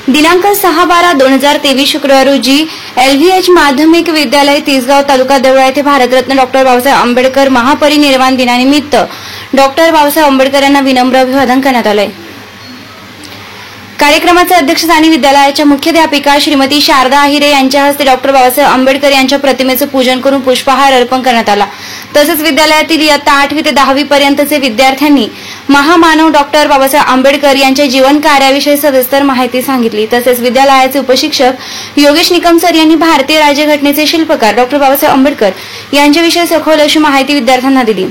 दिनांक 6/12/2023 शुक्रवार रोजी LVH माध्यमिक विद्यालय तिसगाव तालुका देवळा येथे भारतरत्न डॉ. बाबासाहेब आंबेडकर महापरिनिर्वाण दिनानिमित्त डॉ. बाबासाहेब आंबेडकर यांना विनम्र अभिवादन करण्यात आले। कार्यक्रमाचे अध्यक्षस्थानी विद्यालयाच्या मुख्याध्यापिका श्रीमती शारदा आहिरे यांच्या हस्ते डॉ. बाबासाहेब आंबेडकर यांच्या प्रतिमेचे पूजन करून पुष्पहार अर्पण करण्यात आला। तसेच विद्यालयातील इयत्ता 8वी ते 10वी पर्यंतचे विद्यार्थ्यांनी महामानव डॉ. बाबासाहेब आंबेडकर यांच्या जीवन कार्याविषयी सविस्तर माहिती सांगितली। तसेच विद्यालयाचे उपशिक्षक योगेश निकम सर यांनी भारतीय राज्यघटनेचे शिल्पकार डॉ. बाबासाहेब आंबेडकर यांच्याविषयी सखोल अशी माहिती विद्यार्थ्यांना दिली।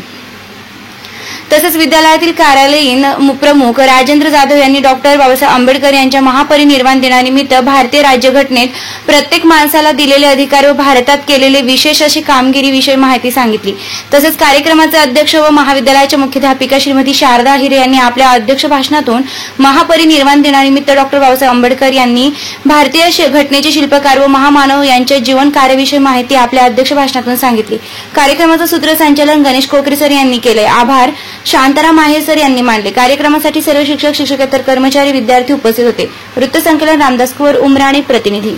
तसेच विद्यालयातील कार्यालयीन प्रमुख राजेंद्र जाधव यांनी डॉ. बाबासाहेब आंबेडकर यांच्या महापरिनिर्वाण दिनानिमित्त भारतीय राज्यघटनेत प्रत्येक माणसाला दिलेले अधिकार व भारतात केलेले विशेष अशी कामगिरीविषयी माहिती सांगितली। तसेच कार्यक्रमाचे अध्यक्ष व महाविद्यालयाच्या मुख्याध्यापिका श्रीमती शारदा आहिरे यांनी आपल्या अध्यक्ष भाषणातून महापरिनिर्वाण दिनानिमित्त डॉ. बाबासाहेब आंबेडकर यांनी भारतीय घटनेचे शिल्पकार व महामानव यांच्या जीवन कार्याविषयी माहिती आपल्या अध्यक्ष भाषणातून सांगितली। कार्यक्रमाचे सूत्रसंचालन गणेश कोकरे सर यांनी केले। आभार शांताराम आहेर सर यांनी मानले। कार्यक्रमासाठी सर्व शिक्षक शिक्षकेतर कर्मचारी विद्यार्थी उपस्थित होते। वृत्तसंकलन रामदास कुवर उमराणी प्रतिनिधी।